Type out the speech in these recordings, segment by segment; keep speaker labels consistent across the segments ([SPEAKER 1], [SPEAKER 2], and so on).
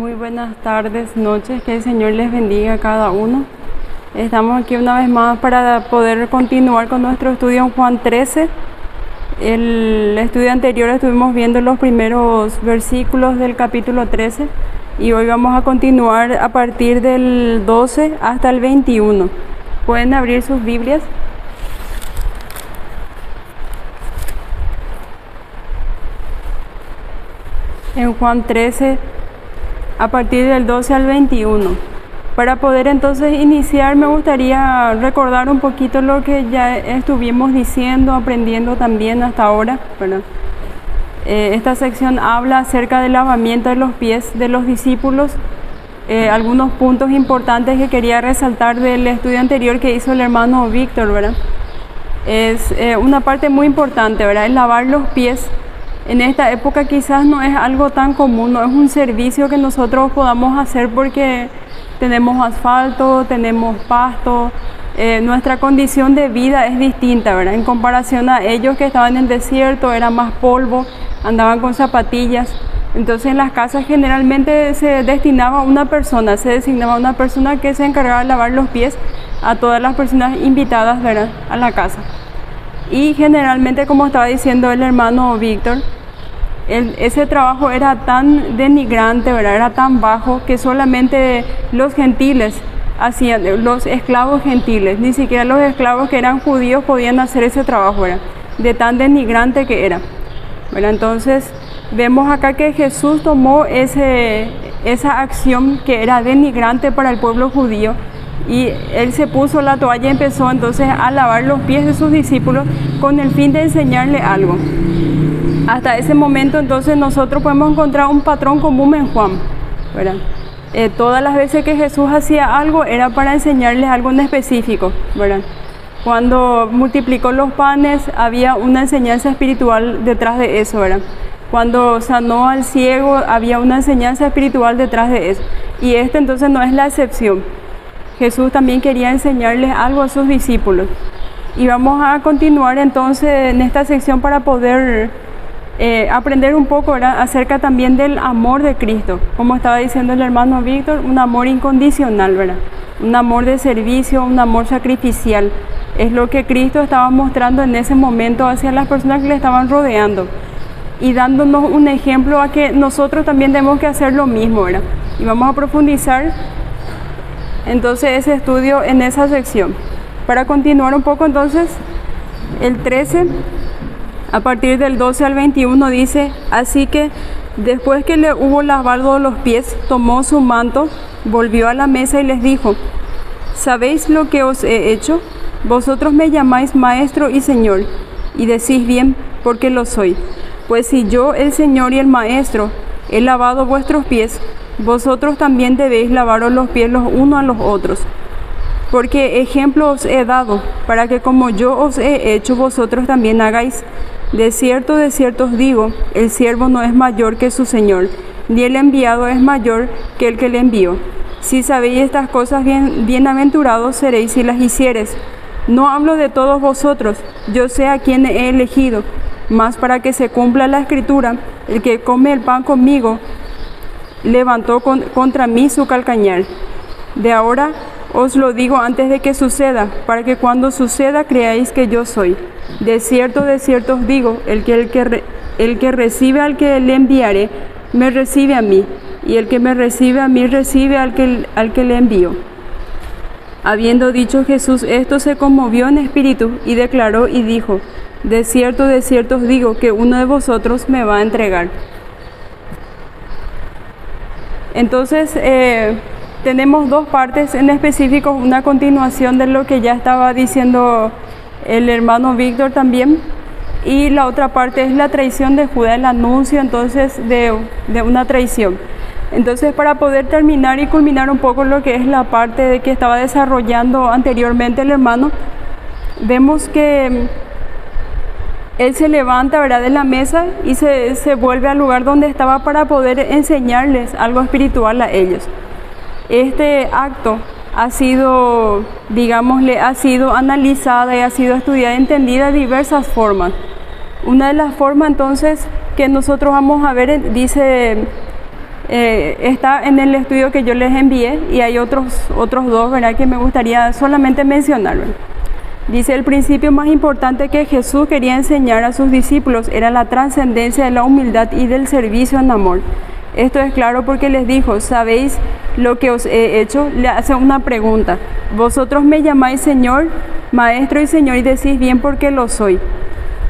[SPEAKER 1] Muy buenas tardes, noches, que el Señor les bendiga a cada uno. Estamos aquí una vez más para poder continuar con nuestro estudio en Juan 13. El estudio anterior estuvimos viendo los primeros versículos del capítulo 13 y hoy vamos a continuar a partir del 12 hasta el 21. Pueden abrir sus Biblias. En Juan 13, a partir del 12 al 21. Para poder entonces iniciar, me gustaría recordar un poquito lo que ya estuvimos diciendo, aprendiendo también hasta ahora, ¿verdad? Esta sección habla acerca del lavamiento de los pies de los discípulos. Algunos puntos importantes que quería resaltar del estudio anterior que hizo el hermano Víctor, ¿verdad? Es una parte muy importante, ¿verdad? El lavar los pies. En esta época quizás no es algo tan común, no es un servicio que nosotros podamos hacer porque tenemos asfalto, tenemos pasto, nuestra condición de vida es distinta, ¿verdad? En comparación a ellos que estaban en el desierto, era más polvo, andaban con zapatillas. Entonces en las casas generalmente se destinaba a una persona, se designaba a una persona que se encargaba de lavar los pies a todas las personas invitadas, ¿verdad?, a la casa. Y generalmente, como estaba diciendo el hermano Víctor, ese trabajo era tan denigrante, ¿verdad?, era tan bajo que solamente los gentiles hacían, los esclavos gentiles, ni siquiera los esclavos que eran judíos podían hacer ese trabajo, ¿verdad?, de tan denigrante que era, ¿verdad? Entonces vemos acá que Jesús tomó esa acción que era denigrante para el pueblo judío y él se puso la toalla y empezó entonces a lavar los pies de sus discípulos con el fin de enseñarle algo. Hasta ese momento entonces nosotros podemos encontrar un patrón común en Juan, ¿verdad? Todas las veces que Jesús hacía algo era para enseñarles algo en específico, ¿verdad? Cuando multiplicó los panes había una enseñanza espiritual detrás de eso, ¿verdad? Cuando sanó al ciego había una enseñanza espiritual detrás de eso. Y entonces no es la excepción. Jesús también quería enseñarles algo a sus discípulos. Y vamos a continuar entonces en esta sección para poder aprender un poco, ¿verdad?, acerca también del amor de Cristo. Como estaba diciendo el hermano Víctor, un amor incondicional, ¿verdad? Un amor de servicio, un amor sacrificial. Es lo que Cristo estaba mostrando en ese momento hacia las personas que le estaban rodeando. Y dándonos un ejemplo a que nosotros también tenemos que hacer lo mismo, ¿verdad? Y vamos a profundizar entonces ese estudio en esa sección. Para continuar un poco entonces, el 13, a partir del 12 al 21 dice: así que después que le hubo lavado los pies, tomó su manto, volvió a la mesa y les dijo: ¿sabéis lo que os he hecho? Vosotros me llamáis maestro y señor, y decís bien, porque lo soy. Pues si yo, el Señor y el Maestro, he lavado vuestros pies, vosotros también debéis lavaros los pies los unos a los otros. Porque ejemplo os he dado, para que como yo os he hecho, vosotros también hagáis. De cierto os digo, el siervo no es mayor que su Señor, ni el enviado es mayor que el que le envió. Si sabéis estas cosas, bienaventurados seréis si las hiciereis. No hablo de todos vosotros, yo sé a quién he elegido, mas para que se cumpla la Escritura, el que come el pan conmigo, levantó contra mí su calcañar. De ahora os lo digo antes de que suceda, para que cuando suceda creáis que yo soy. De cierto os digo, el que recibe al que le enviaré, me recibe a mí, y el que me recibe a mí, recibe al que le envío. Habiendo dicho Jesús esto, se conmovió en espíritu y declaró y dijo: de cierto os digo, que uno de vosotros me va a entregar. Entonces, tenemos dos partes en específico, una continuación de lo que ya estaba diciendo el hermano Víctor también, y la otra parte es la traición de Judas, el anuncio entonces de una traición. Entonces, para poder terminar y culminar un poco lo que es la parte de que estaba desarrollando anteriormente el hermano, vemos que él se levanta, ¿verdad?, de la mesa y se vuelve al lugar donde estaba para poder enseñarles algo espiritual a ellos. Este acto ha sido, digámosle, ha sido analizada y ha sido estudiada y entendida de diversas formas. Una de las formas entonces que nosotros vamos a ver, dice está en el estudio que yo les envié y hay otros dos, ¿verdad?, que me gustaría solamente mencionar, ¿verdad? Dice: el principio más importante que Jesús quería enseñar a sus discípulos era la trascendencia de la humildad y del servicio en amor. Esto es claro porque les dijo: ¿sabéis lo que os he hecho? Le hace una pregunta: vosotros me llamáis Señor, Maestro y Señor, y decís bien porque lo soy.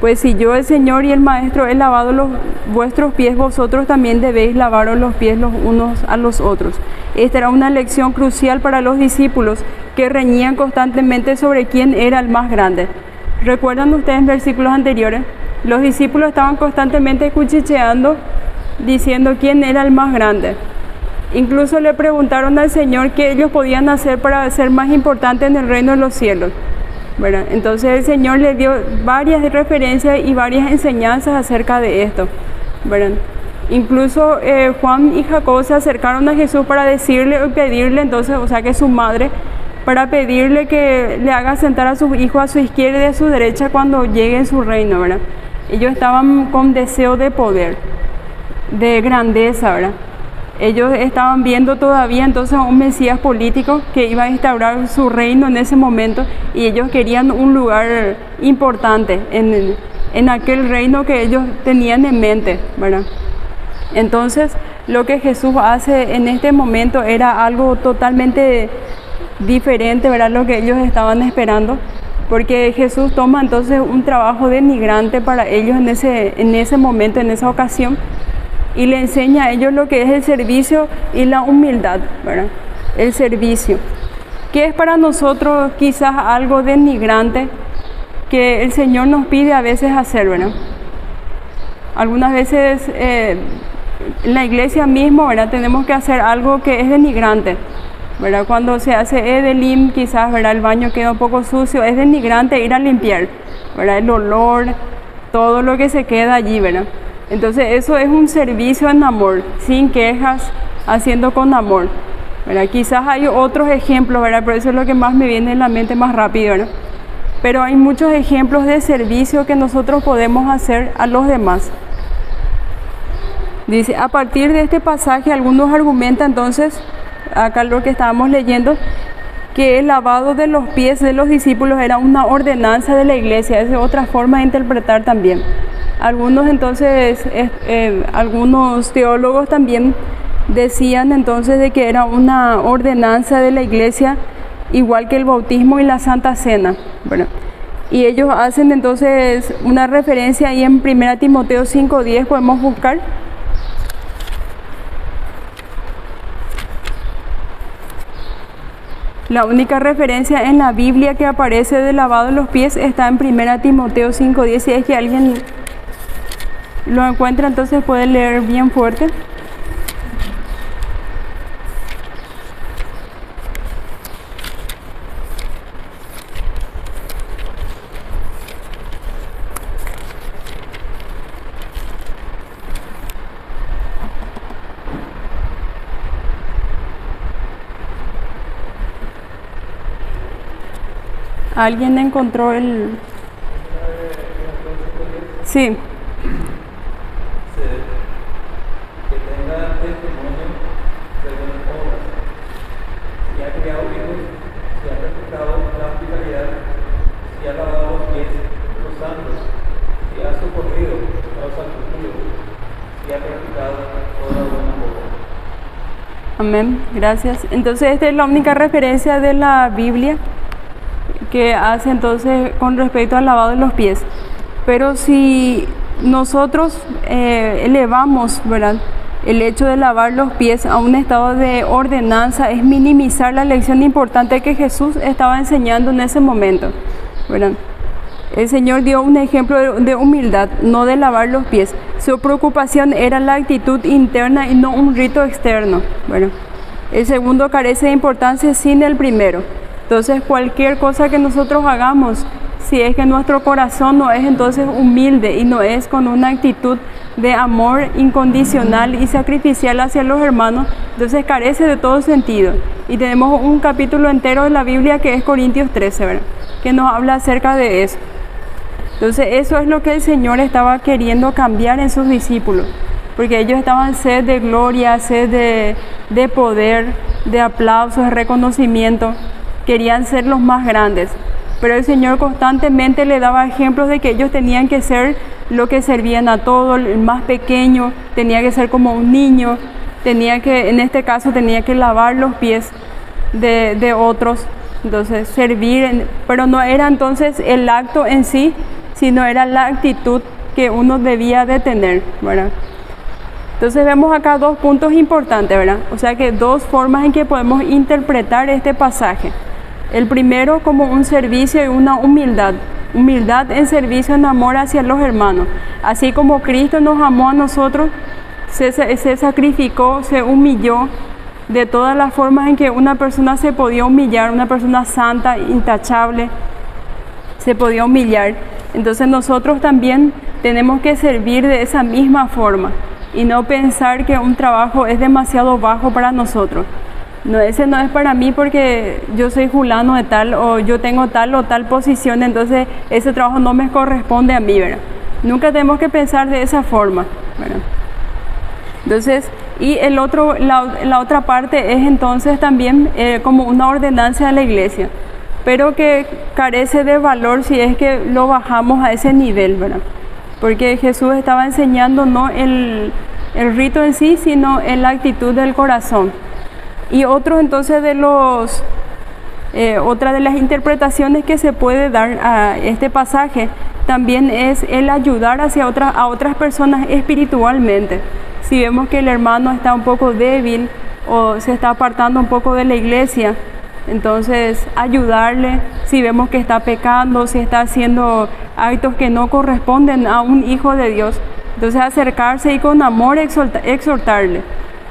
[SPEAKER 1] Pues si yo, el Señor y el Maestro, he lavado vuestros pies, vosotros también debéis lavaros los pies los unos a los otros. Esta era una lección crucial para los discípulos, que reñían constantemente sobre quién era el más grande. ¿Recuerdan ustedes en versículos anteriores? Los discípulos estaban constantemente cuchicheando, diciendo quién era el más grande. Incluso le preguntaron al Señor qué ellos podían hacer para ser más importantes en el reino de los cielos, ¿verdad? Entonces el Señor les dio varias referencias y varias enseñanzas acerca de esto, ¿verdad? Incluso Juan y Jacob se acercaron a Jesús para decirle o pedirle, entonces, o sea que su madre, para pedirle que le haga sentar a sus hijos a su izquierda y a su derecha cuando llegue en su reino, ¿verdad? Ellos estaban con deseo de poder, de grandeza, ¿verdad? Ellos estaban viendo todavía entonces a un Mesías político que iba a instaurar su reino en ese momento, y ellos querían un lugar importante en aquel reino que ellos tenían en mente, ¿verdad? Entonces, lo que Jesús hace en este momento era algo totalmente diferente, ¿verdad?, lo que ellos estaban esperando, porque Jesús toma entonces un trabajo denigrante para ellos en ese momento, en esa ocasión, y le enseña a ellos lo que es el servicio y la humildad, ¿verdad? El servicio, que es para nosotros quizás algo denigrante que el Señor nos pide a veces hacer, ¿verdad? Algunas veces en la iglesia mismo, ¿verdad?, tenemos que hacer algo que es denigrante, ¿verdad? Cuando se hace Edelim, quizás, ¿verdad?, el baño queda un poco sucio, es denigrante ir a limpiar, ¿verdad?, el olor, todo lo que se queda allí, ¿verdad? Entonces eso es un servicio en amor, sin quejas, haciendo con amor, ¿verdad? Quizás hay otros ejemplos, ¿verdad?, pero eso es lo que más me viene en la mente más rápido, ¿verdad? Pero hay muchos ejemplos de servicio que nosotros podemos hacer a los demás. Dice, a partir de este pasaje, algunos argumentan entonces, acá lo que estábamos leyendo, que el lavado de los pies de los discípulos era una ordenanza de la iglesia. Esa es otra forma de interpretar también. Algunos entonces, algunos teólogos también decían entonces de que era una ordenanza de la iglesia, igual que el bautismo y la Santa Cena. Bueno, y ellos hacen entonces una referencia ahí en 1 Timoteo 5:10, podemos buscar. La única referencia en la Biblia que aparece de lavado de los pies está en 1 Timoteo 5:10. Si es que alguien lo encuentra, entonces puede leer bien fuerte. ¿Alguien encontró el...? Sí.
[SPEAKER 2] Que tenga testimonio de buenas obras, si ha criado hijos, si ha practicado la hospitalidad, si ha lavado los pies los santos, si ha socorrido a los afligidos, si ha practicado toda buena obra.
[SPEAKER 1] Amén, gracias. Entonces esta es la única referencia de la Biblia que hace entonces con respecto al lavado de los pies. Pero si nosotros elevamos, ¿verdad?, el hecho de lavar los pies a un estado de ordenanza, es minimizar la lección importante que Jesús estaba enseñando en ese momento, ¿verdad? El Señor dio un ejemplo de humildad, no de lavar los pies. Su preocupación era la actitud interna y no un rito externo. Bueno, el segundo carece de importancia sin el primero. Entonces, cualquier cosa que nosotros hagamos, si es que nuestro corazón no es entonces humilde y no es con una actitud de amor incondicional y sacrificial hacia los hermanos, entonces carece de todo sentido. Y tenemos un capítulo entero de la Biblia que es Corintios 13, ¿verdad?, que nos habla acerca de eso. Entonces eso es lo que el Señor estaba queriendo cambiar en sus discípulos, porque ellos estaban sed de gloria, sed de poder, de aplausos, de reconocimiento, querían ser los más grandes. Pero el Señor constantemente le daba ejemplos de que ellos tenían que ser lo que servían a todos, el más pequeño tenía que ser como un niño, en este caso tenía que lavar los pies de otros, entonces servir, pero no era entonces el acto en sí, sino era la actitud que uno debía de tener, ¿verdad? Entonces vemos acá dos puntos importantes, ¿verdad? O sea que dos formas en que podemos interpretar este pasaje. El primero como un servicio y una humildad. Humildad en servicio, en amor hacia los hermanos. Así como Cristo nos amó a nosotros, se sacrificó, se humilló de todas las formas en que una persona se podía humillar, una persona santa, intachable, se podía humillar. Entonces nosotros también tenemos que servir de esa misma forma y no pensar que un trabajo es demasiado bajo para nosotros. No, ese no es para mí porque yo soy fulano de tal o yo tengo tal o tal posición, entonces ese trabajo no me corresponde a mí, ¿verdad? Nunca tenemos que pensar de esa forma, ¿verdad? Entonces, y la otra parte es entonces también como una ordenanza de la iglesia, pero que carece de valor si es que lo bajamos a ese nivel, ¿verdad? Porque Jesús estaba enseñando no el rito en sí, sino en la actitud del corazón. Y otro entonces otra de las interpretaciones que se puede dar a este pasaje también es el ayudar a otras personas espiritualmente. Si vemos que el hermano está un poco débil o se está apartando un poco de la iglesia, entonces ayudarle. Si vemos que está pecando, si está haciendo actos que no corresponden a un hijo de Dios, entonces acercarse y con amor exhortarle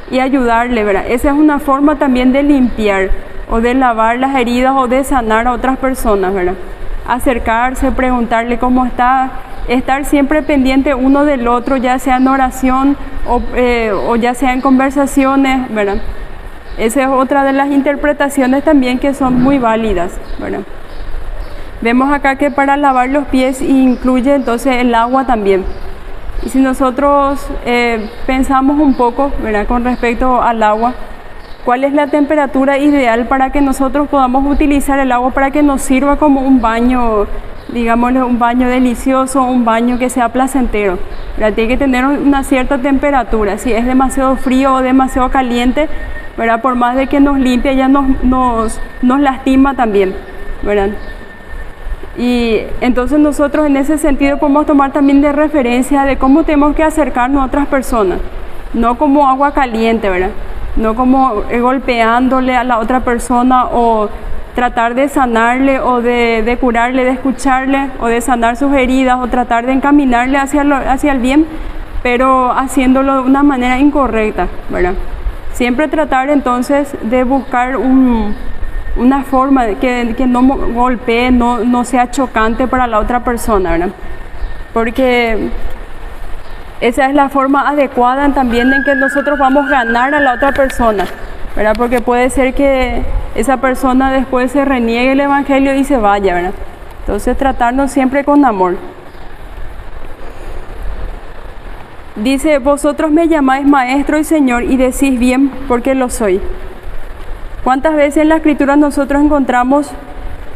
[SPEAKER 1] y ayudarle, ¿verdad? Esa es una forma también de limpiar o de lavar las heridas o de sanar a otras personas, ¿verdad? Acercarse, preguntarle cómo está, estar siempre pendiente uno del otro, ya sea en oración o ya sea en conversaciones, ¿verdad? Esa es otra de las interpretaciones también que son muy válidas, ¿verdad? Vemos acá que para lavar los pies incluye entonces el agua también. Y si nosotros pensamos un poco, ¿verdad?, con respecto al agua, ¿cuál es la temperatura ideal para que nosotros podamos utilizar el agua para que nos sirva como un baño, digámosle, un baño delicioso, un baño que sea placentero? ¿Verdad? Tiene que tener una cierta temperatura. Si es demasiado frío o demasiado caliente, ¿verdad?, por más de que nos limpie, ya nos lastima también, ¿verdad? Y entonces nosotros en ese sentido podemos tomar también de referencia de cómo tenemos que acercarnos a otras personas, no como agua caliente, ¿verdad? No como golpeándole a la otra persona o tratar de sanarle o de curarle, de escucharle o de sanar sus heridas o tratar de encaminarle hacia el bien, pero haciéndolo de una manera incorrecta, ¿verdad? Siempre tratar entonces de buscar una forma que no golpee, no sea chocante para la otra persona, ¿verdad? Porque esa es la forma adecuada también en que nosotros vamos a ganar a la otra persona, ¿verdad? Porque puede ser que esa persona después se reniegue el evangelio y se vaya, ¿verdad? Entonces tratarnos siempre con amor. Dice, vosotros me llamáis maestro y señor y decís bien porque lo soy. ¿Cuántas veces en la escritura nosotros encontramos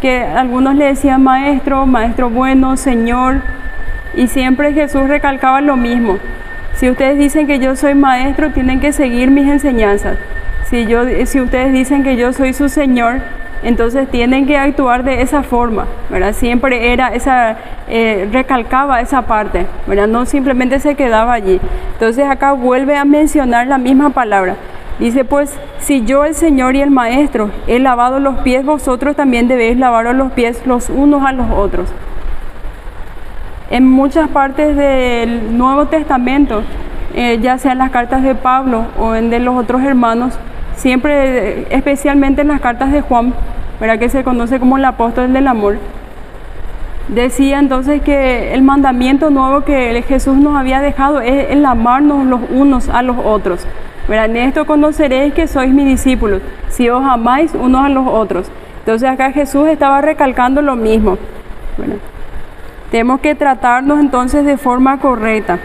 [SPEAKER 1] que algunos le decían maestro, maestro bueno, señor? Y siempre Jesús recalcaba lo mismo. Si ustedes dicen que yo soy maestro, tienen que seguir mis enseñanzas. Si ustedes dicen que yo soy su señor, entonces tienen que actuar de esa forma, ¿verdad? Siempre era recalcaba esa parte, ¿verdad? No simplemente se quedaba allí. Entonces acá vuelve a mencionar la misma palabra. Dice, pues, si yo, el Señor y el Maestro, he lavado los pies, vosotros también debéis lavaros los pies los unos a los otros. En muchas partes del Nuevo Testamento, ya sea en las cartas de Pablo o en de los otros hermanos, siempre, especialmente en las cartas de Juan, ¿verdad?, que se conoce como el apóstol del amor, decía entonces que el mandamiento nuevo que Jesús nos había dejado es el amarnos los unos a los otros. ¿Verdad? En esto conoceréis que sois mis discípulos, si os amáis unos a los otros. Entonces acá Jesús estaba recalcando lo mismo, ¿verdad? Tenemos que tratarnos entonces de forma correcta.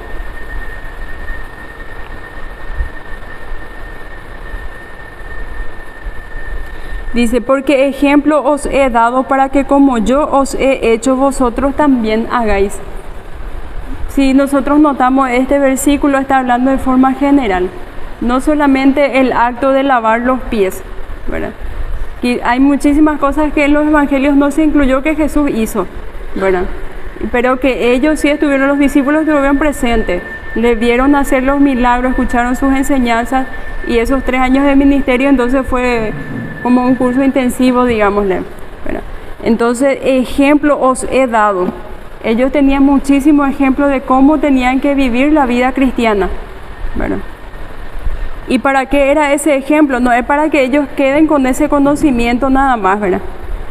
[SPEAKER 1] Dice, porque ejemplo os he dado para que como yo os he hecho, vosotros también hagáis. Si nosotros notamos, este versículo está hablando de forma general, no solamente el acto de lavar los pies, ¿verdad? Y hay muchísimas cosas que en los evangelios no se incluyó que Jesús hizo, ¿verdad? Pero que ellos sí estuvieron, los discípulos estuvieron presentes, le vieron hacer los milagros, escucharon sus enseñanzas, y esos 3 años de ministerio entonces fue como un curso intensivo, digámosle, ¿verdad? Entonces, ejemplo os he dado. Ellos tenían muchísimos ejemplos de cómo tenían que vivir la vida cristiana, ¿verdad? ¿Y para qué era ese ejemplo? No es para que ellos queden con ese conocimiento nada más, ¿verdad?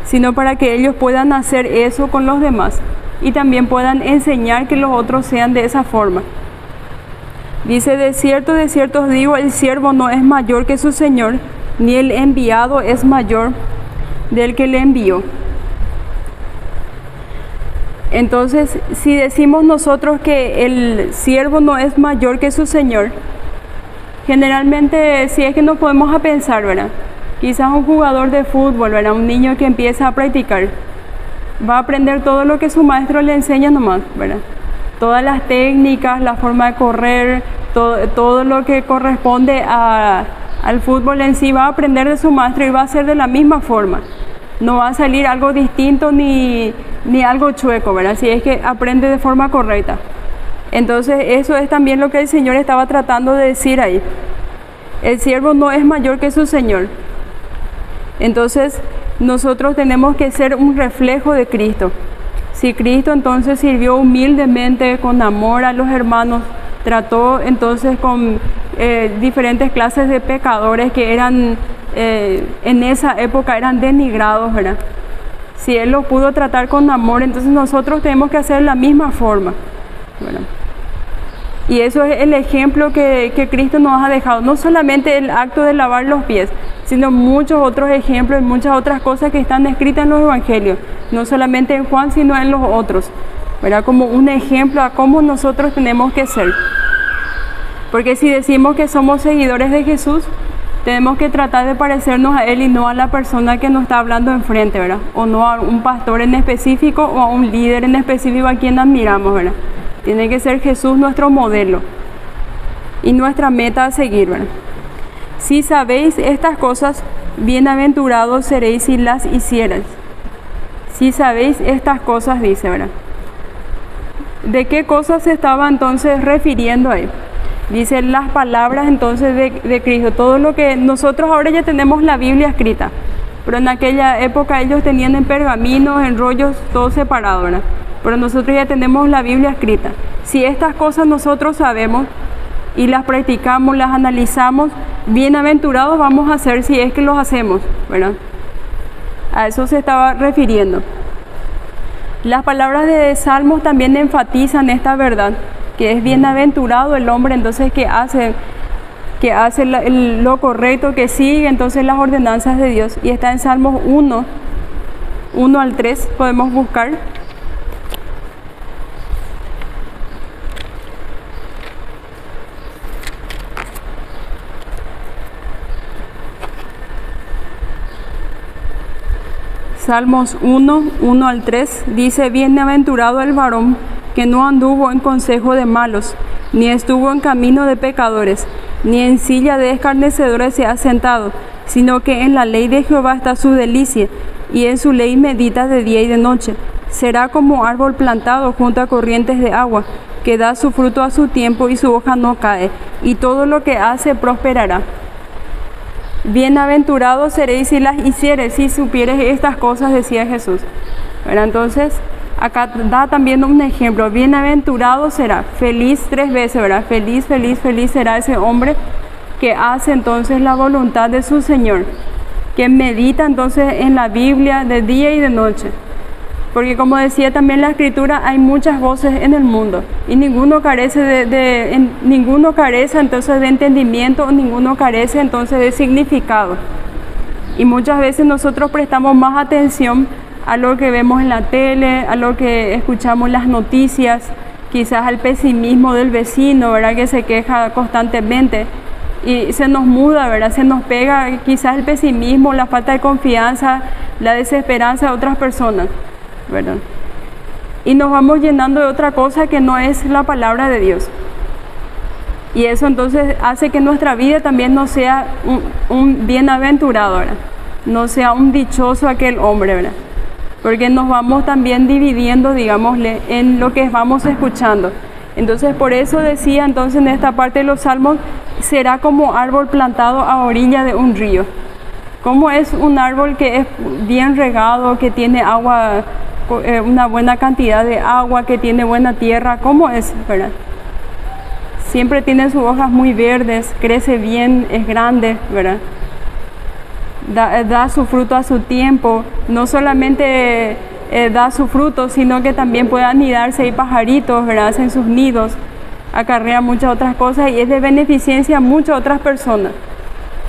[SPEAKER 1] Sino para que ellos puedan hacer eso con los demás y también puedan enseñar que los otros sean de esa forma. Dice, de cierto os digo, el siervo no es mayor que su señor, ni el enviado es mayor del que le envió. Entonces, si decimos nosotros que el siervo no es mayor que su señor, generalmente, si es que nos podemos a pensar, ¿verdad? Quizás un jugador de fútbol, ¿verdad? Un niño que empieza a practicar, va a aprender todo lo que su maestro le enseña nomás, ¿verdad? Todas las técnicas, la forma de correr, todo lo que corresponde al fútbol en sí, va a aprender de su maestro y va a ser de la misma forma. No va a salir algo distinto ni algo chueco, ¿verdad? Si es que aprende de forma correcta. Entonces, eso es también lo que el Señor estaba tratando de decir ahí. El siervo no es mayor que su Señor. Entonces, nosotros tenemos que ser un reflejo de Cristo. Si Cristo entonces sirvió humildemente, con amor a los hermanos, trató entonces con diferentes clases de pecadores que eran, en esa época eran denigrados, ¿verdad? Si Él los pudo tratar con amor, entonces nosotros tenemos que hacer de la misma forma, ¿verdad? Y eso es el ejemplo que Cristo nos ha dejado. No solamente el acto de lavar los pies, sino muchos otros ejemplos y muchas otras cosas que están escritas en los evangelios. No solamente en Juan, sino en los otros, ¿verdad? Como un ejemplo a cómo nosotros tenemos que ser. Porque si decimos que somos seguidores de Jesús, tenemos que tratar de parecernos a Él y no a la persona que nos está hablando enfrente, ¿verdad? O no a un pastor en específico o a un líder en específico a quien admiramos, ¿verdad? Tiene que ser Jesús nuestro modelo y nuestra meta a seguir, ¿verdad? Si sabéis estas cosas, bienaventurados seréis si las hicierais. Si sabéis estas cosas, dice, ¿verdad? ¿De qué cosas se estaba entonces refiriendo ahí? Dice las palabras entonces de Cristo. Todo lo que nosotros ahora ya tenemos la Biblia escrita, pero en aquella época ellos tenían en pergaminos, en rollos, todo separado, ¿verdad? Pero nosotros ya tenemos la Biblia escrita. Si estas cosas nosotros sabemos y las practicamos, las analizamos, bienaventurados vamos a ser si es que los hacemos, ¿verdad? A eso se estaba refiriendo. Las palabras de Salmos también enfatizan esta verdad, que es bienaventurado el hombre entonces que hace lo correcto, que sigue entonces las ordenanzas de Dios. Y está en Salmos 1 al 3, podemos buscar. Salmos 1 al 3 dice, bienaventurado el varón que no anduvo en consejo de malos, ni estuvo en camino de pecadores, ni en silla de escarnecedores se ha sentado, sino que en la ley de Jehová está su delicia, y en su ley medita de día y de noche. Será como árbol plantado junto a corrientes de agua, que da su fruto a su tiempo y su hoja no cae, y todo lo que hace prosperará. Bienaventurados seréis si las hicieres, si supieres estas cosas, decía Jesús. Pero entonces, acá da también un ejemplo. Bienaventurado será, feliz 3 veces, ¿verdad? Feliz, feliz, feliz será ese hombre que hace entonces la voluntad de su Señor, que medita entonces en la Biblia de día y de noche. Porque como decía también la Escritura, hay muchas voces en el mundo y ninguno carece ninguno carece entonces de entendimiento, o ninguno carece entonces de significado. Y muchas veces nosotros prestamos más atención a lo que vemos en la tele, a lo que escuchamos las noticias, quizás al pesimismo del vecino, ¿verdad? Que se queja constantemente. y se nos muda, ¿verdad? Se nos pega quizás el pesimismo, la falta de confianza, la desesperanza de otras personas, ¿verdad? Y nos vamos llenando de otra cosa que no es la palabra de Dios. Y eso entonces hace que nuestra vida también no sea un bienaventurado, ¿verdad? No sea un dichoso aquel hombre, ¿verdad? Porque nos vamos también dividiendo, digámosle, en lo que vamos escuchando. Entonces por eso decía entonces en esta parte de los salmos, será como árbol plantado a orilla de un río. Como es un árbol que es bien regado, que tiene agua, una buena cantidad de agua, que tiene buena tierra, ¿cómo es, verdad? Siempre tiene sus hojas muy verdes, crece bien, es grande, ¿verdad? Da su fruto a su tiempo, no solamente da su fruto, sino que también puede anidarse y pajaritos, ¿verdad? Hacen sus nidos, acarrea muchas otras cosas y es de beneficencia a muchas otras personas.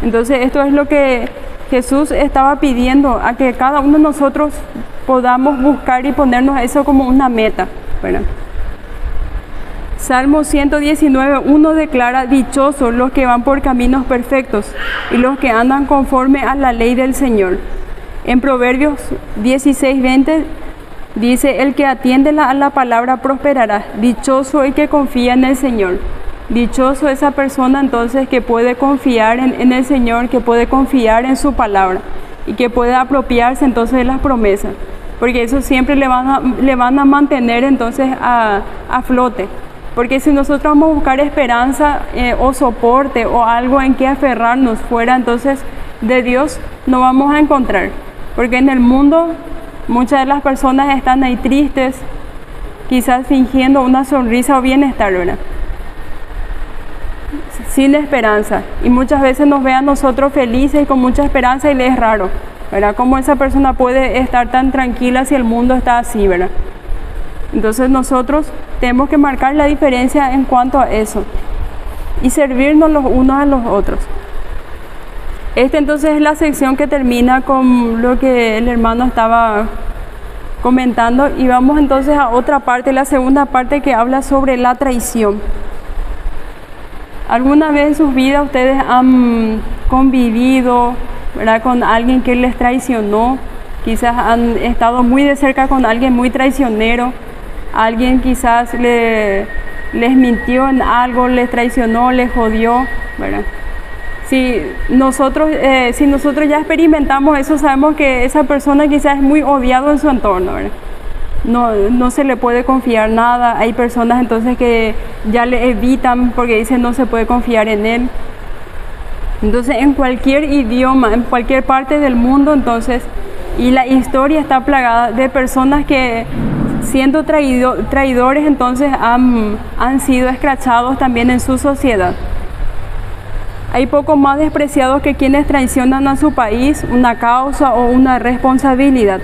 [SPEAKER 1] Entonces esto es lo que Jesús estaba pidiendo, a que cada uno de nosotros podamos buscar y ponernos eso como una meta, ¿verdad? Salmo 119:1 declara: dichosos los que van por caminos perfectos y los que andan conforme a la ley del Señor. En Proverbios 16:20 dice: el que atiende a la palabra prosperará. Dichoso el que confía en el Señor. Dichoso esa persona entonces que puede confiar en el Señor, que puede confiar en su palabra y que puede apropiarse entonces de las promesas, porque eso siempre le van a mantener entonces a flote. Porque si nosotros vamos a buscar esperanza o soporte o algo en que aferrarnos fuera entonces de Dios, no vamos a encontrar. Porque en el mundo muchas de las personas están ahí tristes, quizás fingiendo una sonrisa o bienestar, ¿verdad? Sin esperanza. Y muchas veces nos ve a nosotros felices y con mucha esperanza y le es raro, ¿verdad? ¿Cómo esa persona puede estar tan tranquila si el mundo está así, ¿verdad? Entonces nosotros tenemos que marcar la diferencia en cuanto a eso y servirnos los unos a los otros. Entonces es la sección que termina con lo que el hermano estaba comentando y vamos entonces a otra parte, la segunda parte, que habla sobre la traición. ¿Alguna vez en sus vidas ustedes han convivido, ¿verdad?, con alguien que les traicionó? Quizás han estado muy de cerca con alguien muy traicionero. Alguien quizás les mintió en algo, les traicionó, les jodió, ¿verdad? Si nosotros ya experimentamos eso, sabemos que esa persona quizás es muy odiado en su entorno, ¿verdad? No se le puede confiar nada. Hay personas entonces que ya le evitan porque dicen no se puede confiar en él. Entonces en cualquier idioma, en cualquier parte del mundo entonces, y la historia está plagada de personas que siendo traidores entonces han sido escrachados también en su sociedad. Hay poco más despreciados que quienes traicionan a su país, una causa o una responsabilidad.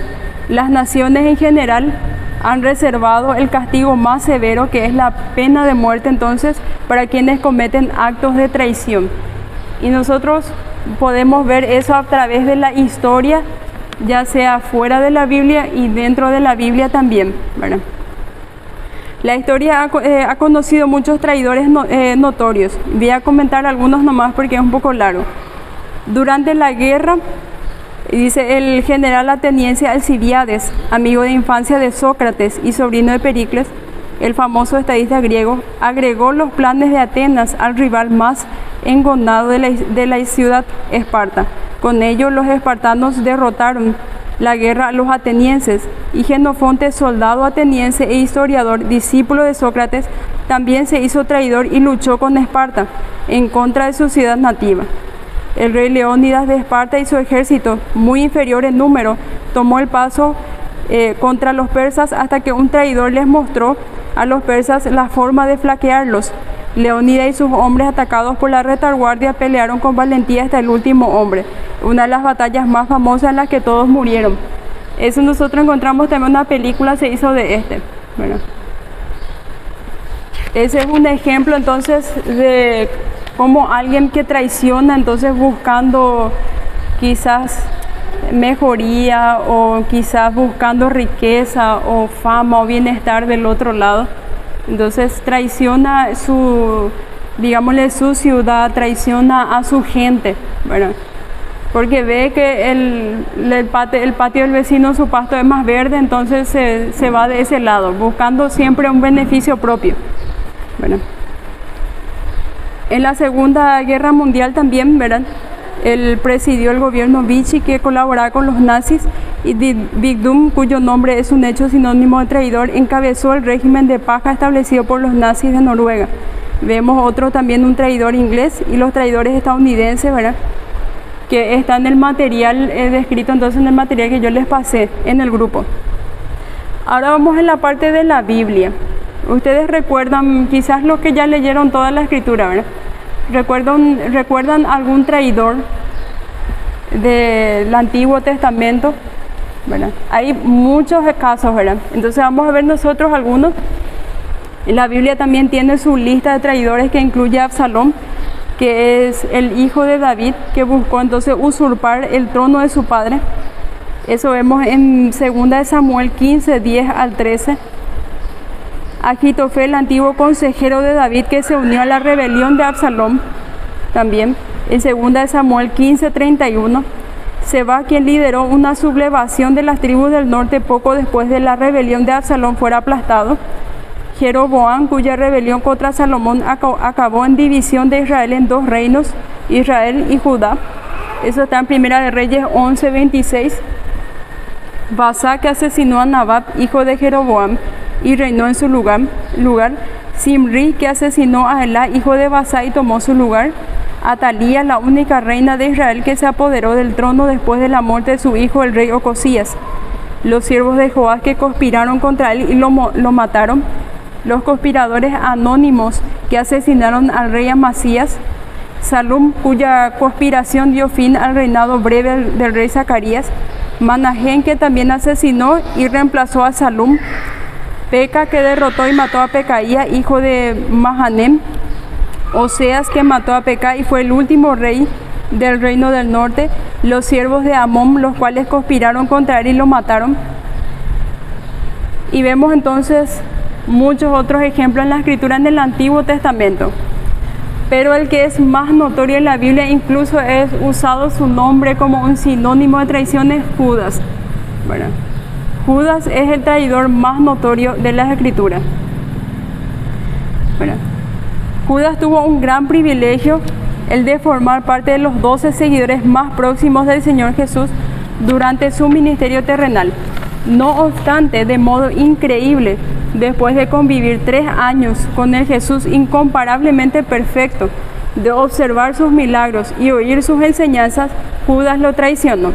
[SPEAKER 1] Las naciones en general han reservado el castigo más severo, que es la pena de muerte entonces para quienes cometen actos de traición. Y nosotros podemos ver eso a través de la historia, ya sea fuera de la Biblia y dentro de la Biblia también, ¿verdad? La historia ha conocido muchos traidores notorios. Voy a comentar algunos nomás porque es un poco largo. Durante la guerra, dice el general ateniense Alcibiades, amigo de infancia de Sócrates y sobrino de Pericles, el famoso estadista griego, agregó los planes de Atenas al rival más engonado de la ciudad, Esparta. Con ello los espartanos derrotaron la guerra a los atenienses, y Jenofonte, soldado ateniense e historiador, discípulo de Sócrates, también se hizo traidor y luchó con Esparta en contra de su ciudad nativa. El rey Leónidas de Esparta y su ejército, muy inferior en número, tomó el paso contra los persas hasta que un traidor les mostró a los persas la forma de flaquearlos. Leónidas y sus hombres, atacados por la retaguardia, pelearon con valentía hasta el último hombre, una de las batallas más famosas en las que todos murieron. Eso nosotros encontramos también, una película se hizo de ¿verdad? Ese es un ejemplo entonces de cómo alguien que traiciona entonces buscando quizás mejoría o quizás buscando riqueza o fama o bienestar del otro lado, entonces traiciona digámosle, su ciudad, traiciona a su gente, ¿verdad? Porque ve que el patio del vecino, su pasto es más verde, entonces se va de ese lado, buscando siempre un beneficio propio. Bueno, en la Segunda Guerra Mundial también, ¿verdad? Él presidió el gobierno Vichy, que colaboraba con los nazis, y Vigdum, cuyo nombre es un hecho sinónimo de traidor, encabezó el régimen de paja establecido por los nazis de Noruega. Vemos otro también, un traidor inglés, y los traidores estadounidenses, ¿verdad?, que está en el material descrito entonces en el material que yo les pasé en el grupo. Ahora vamos en la parte de la Biblia. Ustedes recuerdan, quizás los que ya leyeron toda la escritura, ¿verdad? ¿Recuerdan algún traidor del Antiguo Testamento? ¿Verdad? Hay muchos casos, ¿verdad? Entonces vamos a ver nosotros algunos. La Biblia también tiene su lista de traidores, que incluye a Absalón, que es el hijo de David, que buscó entonces usurpar el trono de su padre. Eso vemos en 2 Samuel 15, 10 al 13. Agitofel, el antiguo consejero de David, que se unió a la rebelión de Absalón, también en 2 Samuel 15, 31. Seba, quien lideró una sublevación de las tribus del norte poco después de la rebelión de Absalón fuera aplastado. Jeroboam, cuya rebelión contra Salomón acabó en división de Israel en dos reinos, Israel y Judá. Eso está en Primera de Reyes 11, 26. Basá, que asesinó a Nabab, hijo de Jeroboam, y reinó en su lugar. Simri, que asesinó a Elá, hijo de Basá, y tomó su lugar. Atalía, la única reina de Israel que se apoderó del trono después de la muerte de su hijo, el rey Ocosías. Los siervos de Joás, que conspiraron contra él y lo mataron. Los conspiradores anónimos que asesinaron al rey Amasías. Salum, cuya conspiración dio fin al reinado breve del rey Zacarías. Manahén, que también asesinó y reemplazó a Salum. Peca, que derrotó y mató a Pecaía, hijo de Mahanem. Oseas, que mató a Peca y fue el último rey del reino del norte. Los siervos de Amón, los cuales conspiraron contra él y lo mataron. Y vemos entonces muchos otros ejemplos en la escritura en el Antiguo Testamento. Pero el que es más notorio en la Biblia, incluso es usado su nombre como un sinónimo de traición, es Judas. Bueno, Judas es el traidor más notorio de las escrituras. Bueno, Judas tuvo un gran privilegio, el de formar parte de los 12 seguidores más próximos del Señor Jesús durante su ministerio terrenal. No obstante, de modo increíble, después de convivir 3 años con el Jesús incomparablemente perfecto, de observar sus milagros y oír sus enseñanzas, Judas lo traicionó.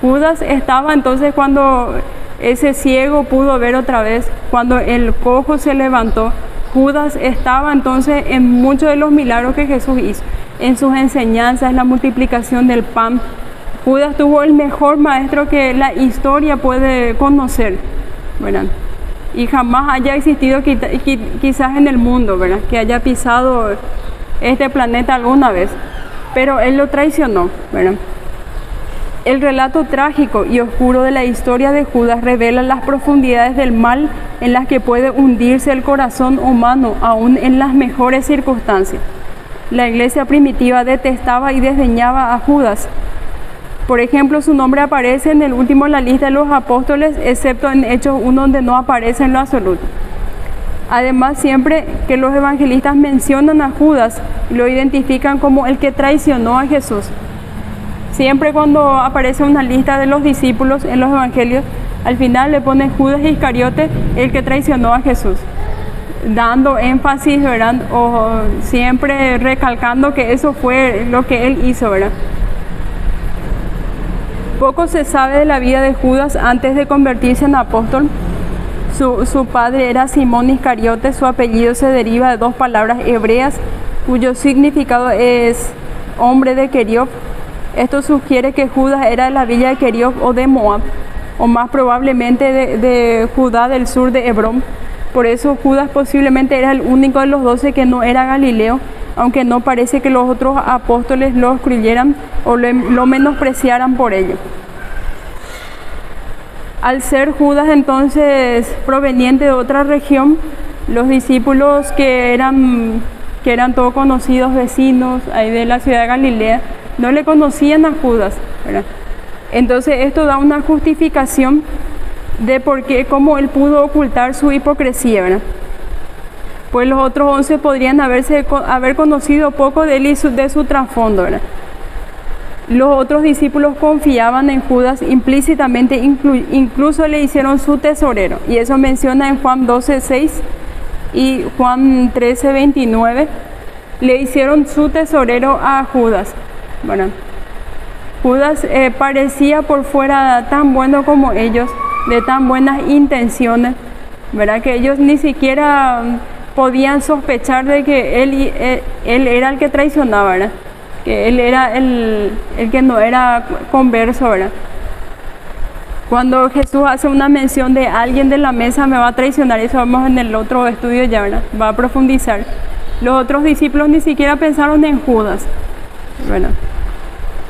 [SPEAKER 1] Judas estaba entonces cuando ese ciego pudo ver otra vez, cuando el cojo se levantó. Judas estaba entonces en muchos de los milagros que Jesús hizo, en sus enseñanzas, en la multiplicación del pan. Judas tuvo el mejor maestro que la historia puede conocer, ¿verdad? Y jamás haya existido quizás en el mundo, ¿verdad?, que haya pisado este planeta alguna vez, pero él lo traicionó, ¿verdad? El relato trágico y oscuro de la historia de Judas revela las profundidades del mal en las que puede hundirse el corazón humano, aún en las mejores circunstancias. La iglesia primitiva detestaba y desdeñaba a Judas. Por ejemplo, su nombre aparece en el último en la lista de los apóstoles, excepto en Hechos 1, donde no aparece en lo absoluto. Además, siempre que los evangelistas mencionan a Judas, lo identifican como el que traicionó a Jesús. Siempre cuando aparece una lista de los discípulos en los evangelios, al final le pone Judas Iscariote, el que traicionó a Jesús, dando énfasis, ¿verdad?, o siempre recalcando que eso fue lo que él hizo, ¿verdad? Poco se sabe de la vida de Judas antes de convertirse en apóstol. Su padre era Simón Iscariote. Su apellido se deriva de 2 palabras hebreas cuyo significado es hombre de Keriob. Esto sugiere que Judas era de la villa de Keriob o de Moab, o más probablemente de Judá del sur de Hebrón. Por eso Judas posiblemente era el único de los 12 que no era galileo, aunque no parece que los otros apóstoles lo excluyeran o lo menospreciaran por ello. Al ser Judas entonces proveniente de otra región, los discípulos que eran que eran todos conocidos vecinos ahí de la ciudad de Galilea, no le conocían a Judas, ¿verdad? Entonces esto da una justificación de por qué, cómo él pudo ocultar su hipocresía, ¿verdad? Pues los otros 11 podrían haber conocido poco de él y de su trasfondo, ¿verdad? Los otros discípulos confiaban en Judas implícitamente, incluso le hicieron su tesorero, y eso menciona en Juan 12:6 y Juan 13:29, le hicieron su tesorero a Judas. Bueno, Judas parecía por fuera tan bueno como ellos, de tan buenas intenciones, ¿verdad? Que ellos ni siquiera podían sospechar de que él era el que traicionaba, ¿verdad? Que él era el que no era converso, ¿verdad? Cuando Jesús hace una mención de alguien de la mesa me va a traicionar, eso vamos en el otro estudio ya, ¿verdad? Va a profundizar. Los otros discípulos ni siquiera pensaron en Judas, ¿verdad?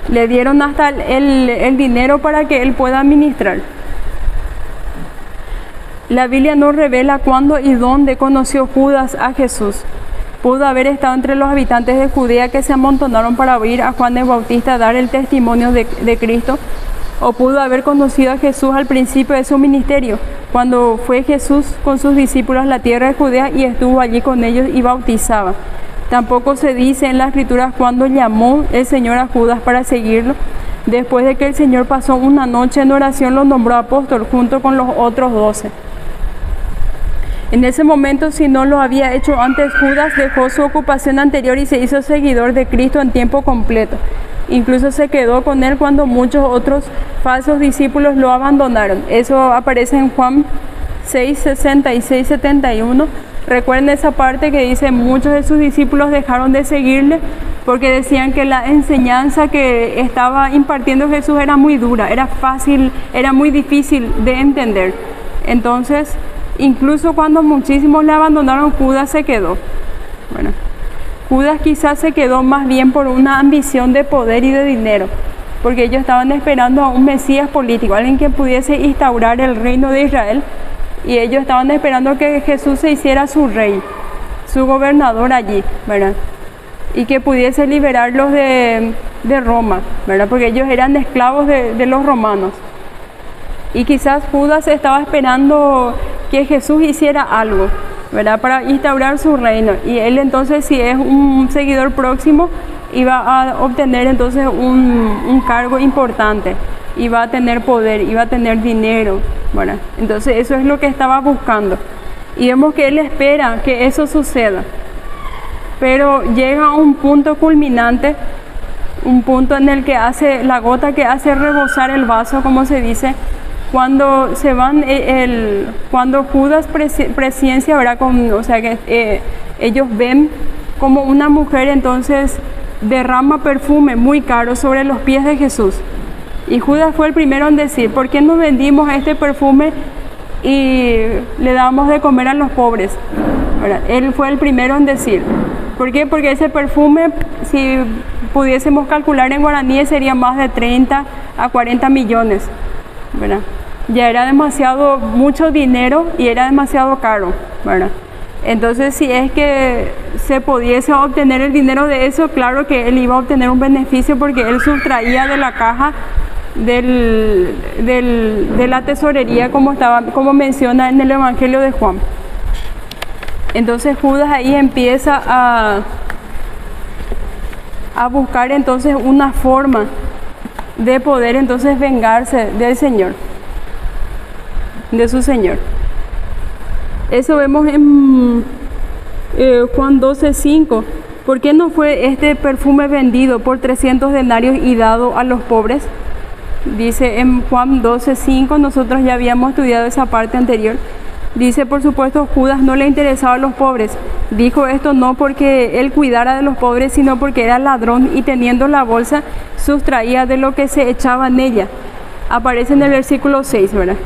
[SPEAKER 1] Le dieron hasta el dinero para que él pueda administrar. La Biblia no revela cuándo y dónde conoció Judas a Jesús. Pudo haber estado entre los habitantes de Judea que se amontonaron para oír a Juan el Bautista dar el testimonio de Cristo, o pudo haber conocido a Jesús al principio de su ministerio, cuando fue Jesús con sus discípulos a la tierra de Judea y estuvo allí con ellos y bautizaba. Tampoco se dice en las Escrituras cuándo llamó el Señor a Judas para seguirlo. Después de que el Señor pasó una noche en oración, lo nombró apóstol junto con los otros 12. En ese momento, si no lo había hecho antes, Judas dejó su ocupación anterior y se hizo seguidor de Cristo en tiempo completo. Incluso se quedó con él cuando muchos otros falsos discípulos lo abandonaron. Eso aparece en Juan 6, 66, 71. Recuerden esa parte que dice, muchos de sus discípulos dejaron de seguirle porque decían que la enseñanza que estaba impartiendo Jesús era muy dura, era fácil, era muy difícil de entender. Entonces, incluso cuando muchísimos le abandonaron, Judas se quedó. Bueno, Judas quizás se quedó más bien por una ambición de poder y de dinero, porque ellos estaban esperando a un Mesías político, alguien que pudiese instaurar el reino de Israel, y ellos estaban esperando que Jesús se hiciera su rey, su gobernador allí, ¿verdad? Y que pudiese liberarlos de Roma, ¿verdad? Porque ellos eran esclavos de los romanos. Y quizás Judas estaba esperando que Jesús hiciera algo, ¿verdad? Para instaurar su reino. Y él entonces, si es un seguidor próximo, iba a obtener entonces un cargo importante, iba a tener poder, iba a tener dinero, ¿verdad? Entonces eso es lo que estaba buscando. Y vemos que él espera que eso suceda. Pero llega a un punto culminante, un punto en el que hace la gota que hace rebosar el vaso, como se dice, cuando se van, cuando Judas presencia, ¿verdad? O sea que ellos ven como una mujer entonces derrama perfume muy caro sobre los pies de Jesús. Y Judas fue el primero en decir, ¿por qué no vendimos este perfume y le damos de comer a los pobres? ¿Verdad? Él fue el primero en decir. ¿Por qué? Porque ese perfume, si pudiésemos calcular en guaraníes, sería más de 30 a 40 millones, ¿verdad? Ya era demasiado, mucho dinero y era demasiado caro, ¿verdad? Entonces, si es que se pudiese obtener el dinero de eso, claro que él iba a obtener un beneficio porque él sustraía de la caja de la tesorería, como menciona en el Evangelio de Juan. Entonces Judas ahí empieza a buscar entonces una forma de poder entonces vengarse del Señor, de su Señor. Eso vemos en Juan 12:5. ¿Por qué no fue este perfume vendido por 300 denarios y dado a los pobres? Dice en Juan 12:5, nosotros ya habíamos estudiado esa parte anterior. Dice, por supuesto, Judas no le interesaba a los pobres. Dijo esto no porque él cuidara de los pobres, sino porque era ladrón y teniendo la bolsa sustraía de lo que se echaba en ella. Aparece en el versículo 6, ¿verdad?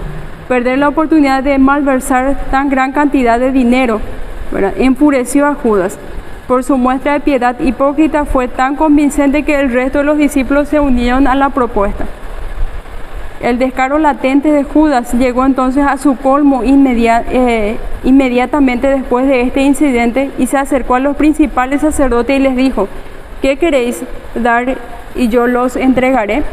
[SPEAKER 1] Perder la oportunidad de malversar tan gran cantidad de dinero, ¿verdad? Enfureció a Judas. Por su muestra de piedad hipócrita fue tan convincente que el resto de los discípulos se unieron a la propuesta. El descaro latente de Judas llegó entonces a su colmo inmediatamente después de este incidente, y se acercó a los principales sacerdotes y les dijo: ¿qué queréis dar y yo los entregaré?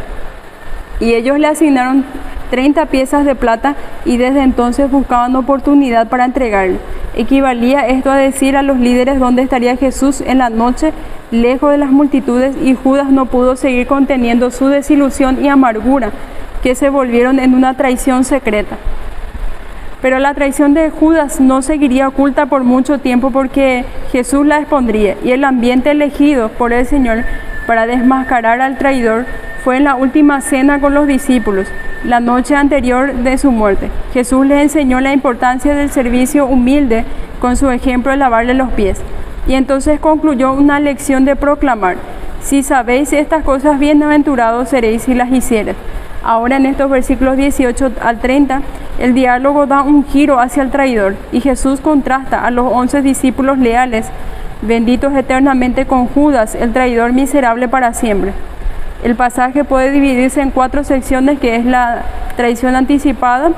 [SPEAKER 1] Y ellos le asignaron 30 piezas de plata, y desde entonces buscaban oportunidad para entregarle. Equivalía esto a decir a los líderes dónde estaría Jesús en la noche, lejos de las multitudes, y Judas no pudo seguir conteniendo su desilusión y amargura, que se volvieron en una traición secreta. Pero la traición de Judas no seguiría oculta por mucho tiempo, porque Jesús la expondría, y el ambiente elegido por el Señor para desmascarar al traidor fue en la última cena con los discípulos, la noche anterior de su muerte. Jesús les enseñó la importancia del servicio humilde con su ejemplo de lavarle los pies. Y entonces concluyó una lección de proclamar: si sabéis estas cosas, bienaventurados seréis si las hiciereis. Ahora, en estos versículos 18 al 30, el diálogo da un giro hacia el traidor, y Jesús contrasta a los 11 discípulos leales, benditos eternamente, con Judas, el traidor miserable para siempre. El pasaje puede dividirse en 4 secciones, que es la traición anticipada,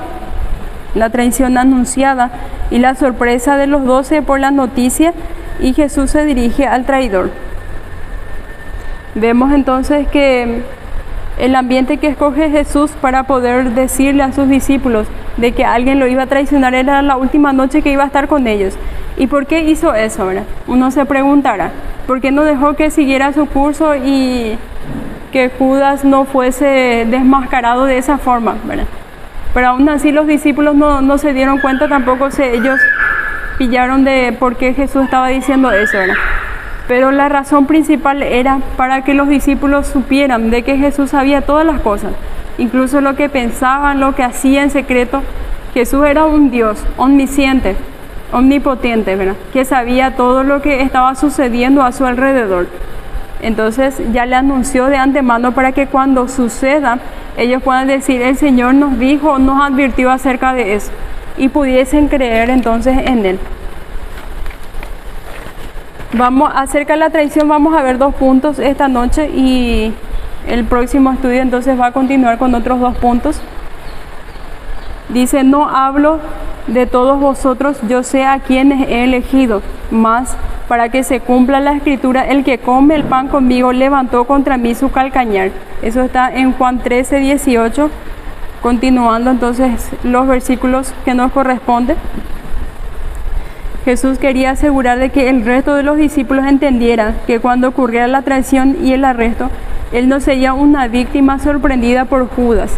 [SPEAKER 1] la traición anunciada y la sorpresa de los 12 por la noticia, y Jesús se dirige al traidor. Vemos entonces que el ambiente que escoge Jesús para poder decirle a sus discípulos de que alguien lo iba a traicionar era la última noche que iba a estar con ellos. ¿Y por qué hizo eso ahora? Uno se preguntará, ¿por qué no dejó que siguiera su curso y que Judas no fuese desmascarado de esa forma, ¿verdad? Pero aún así los discípulos no se dieron cuenta tampoco, ellos pillaron de por qué Jesús estaba diciendo eso, ¿verdad? Pero la razón principal era para que los discípulos supieran de que Jesús sabía todas las cosas, incluso lo que pensaban, lo que hacía en secreto. Jesús era un Dios omnisciente, omnipotente, ¿verdad? Que sabía todo lo que estaba sucediendo a su alrededor. Entonces ya le anunció de antemano para que cuando suceda, ellos puedan decir: el Señor nos dijo, nos advirtió acerca de eso, y pudiesen creer entonces en Él. Acerca de la traición vamos a ver 2 puntos esta noche, y el próximo estudio entonces va a continuar con otros 2 puntos. Dice: no hablo de todos vosotros, yo sé a quienes he elegido, mas para que se cumpla la escritura, el que come el pan conmigo levantó contra mí su calcañar. Eso está en Juan 13, 18, continuando entonces los versículos que nos corresponden. Jesús quería asegurar de que el resto de los discípulos entendiera que cuando ocurriera la traición y el arresto, Él no sería una víctima sorprendida por Judas.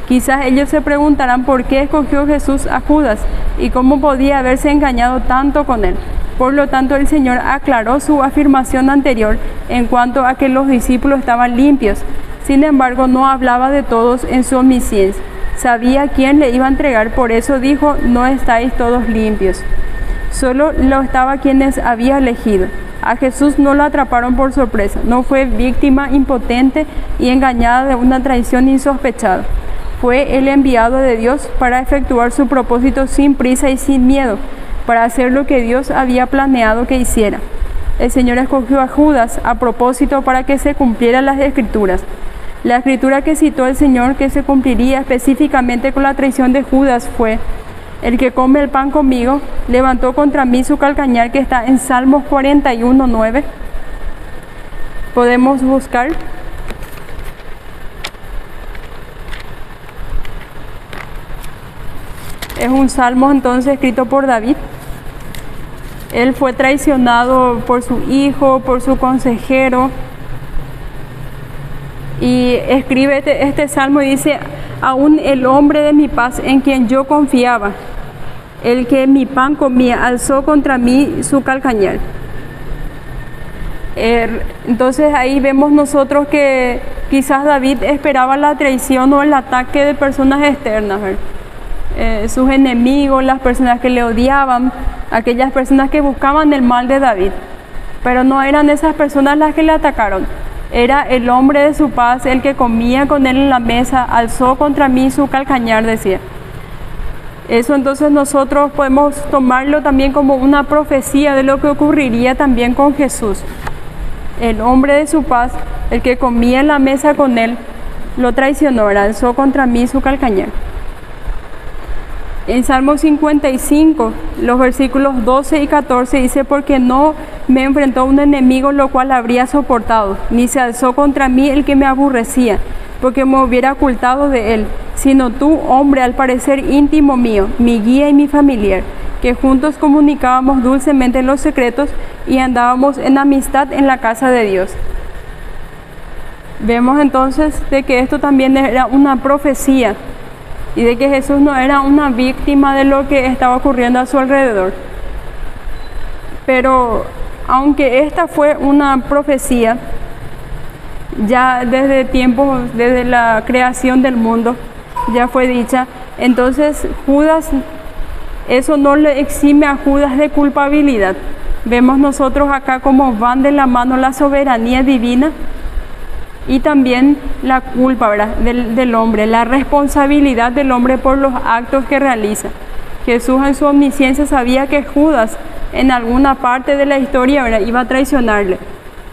[SPEAKER 1] Quizás ellos se preguntarán por qué escogió Jesús a Judas y cómo podía haberse engañado tanto con él. Por lo tanto, el Señor aclaró su afirmación anterior en cuanto a que los discípulos estaban limpios. Sin embargo, no hablaba de todos en su omnisciencia. Sabía quién le iba a entregar, por eso dijo: no estáis todos limpios. Solo lo estaba quienes había elegido. A Jesús no lo atraparon por sorpresa. No fue víctima impotente y engañada de una traición insospechada. Fue el enviado de Dios para efectuar su propósito sin prisa y sin miedo, para hacer lo que Dios había planeado que hiciera. El Señor escogió a Judas a propósito para que se cumplieran las Escrituras. La Escritura que citó el Señor, que se cumpliría específicamente con la traición de Judas, fue: el que come el pan conmigo levantó contra mí su calcañar, que está en Salmos 41, 9. Podemos buscar. Es un salmo entonces escrito por David. Él fue traicionado por su hijo, por su consejero, y escribe este salmo y dice: aún el hombre de mi paz, en quien yo confiaba, el que mi pan comía, alzó contra mí su calcañar. Entonces ahí vemos nosotros que quizás David esperaba la traición o el ataque de personas externas, ¿verdad? Sus enemigos, las personas que le odiaban, aquellas personas que buscaban el mal de David. Pero no eran esas personas las que le atacaron. Era el hombre de su paz, el que comía con él en la mesa, alzó contra mí su calcañar, decía. Eso entonces nosotros podemos tomarlo también como una profecía de lo que ocurriría también con Jesús. El hombre de su paz, el que comía en la mesa con él, lo traicionó, alzó contra mí su calcañar. En Salmo 55, los versículos 12 y 14 dice: porque no me enfrentó un enemigo lo cual habría soportado, ni se alzó contra mí el que me aborrecía, porque me hubiera ocultado de él, sino tú, hombre al parecer íntimo mío, mi guía y mi familiar, que juntos comunicábamos dulcemente los secretos y andábamos en amistad en la casa de Dios. Vemos entonces de que esto también era una profecía y de que Jesús no era una víctima de lo que estaba ocurriendo a su alrededor. Pero aunque esta fue una profecía, ya desde tiempos, desde la creación del mundo, ya fue dicha, entonces Judas, eso no le exime a Judas de culpabilidad. Vemos nosotros acá cómo van de la mano la soberanía divina y también la culpa, ¿verdad?, del hombre, la responsabilidad del hombre por los actos que realiza. Jesús en su omnisciencia sabía que Judas en alguna parte de la historia, ¿verdad?, iba a traicionarle.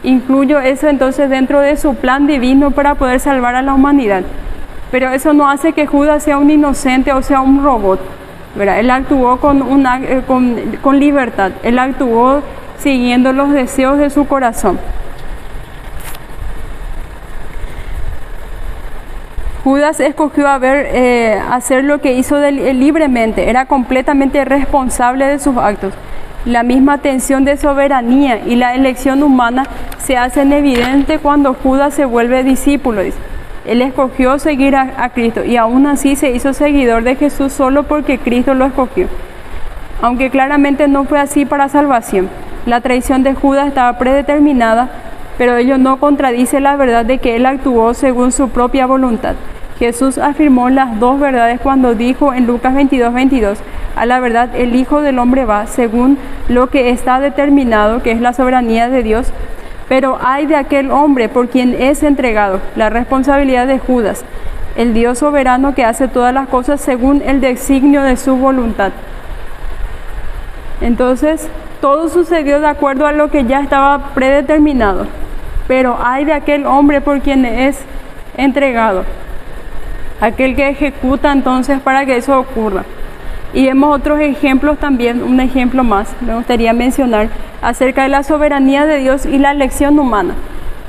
[SPEAKER 1] Incluyo eso entonces dentro de su plan divino para poder salvar a la humanidad. Pero eso no hace que Judas sea un inocente o sea un robot, ¿verdad? Él actuó con libertad, él actuó siguiendo los deseos de su corazón. Judas escogió hacer lo que hizo libremente, era completamente responsable de sus actos. La misma tensión de soberanía y la elección humana se hacen evidente cuando Judas se vuelve discípulo. Él escogió seguir a Cristo y aún así se hizo seguidor de Jesús solo porque Cristo lo escogió. Aunque claramente no fue así para salvación. La traición de Judas estaba predeterminada, pero ello no contradice la verdad de que él actuó según su propia voluntad. Jesús afirmó las dos verdades cuando dijo en Lucas 22:22, a la verdad el Hijo del Hombre va según lo que está determinado, que es la soberanía de Dios, pero hay de aquel hombre por quien es entregado. La responsabilidad de Judas, el Dios soberano que hace todas las cosas según el designio de su voluntad. Entonces, todo sucedió de acuerdo a lo que ya estaba predeterminado, pero hay de aquel hombre por quien es entregado, aquel que ejecuta entonces para que eso ocurra. Y vemos otros ejemplos también, un ejemplo más, me gustaría mencionar, acerca de la soberanía de Dios y la elección humana.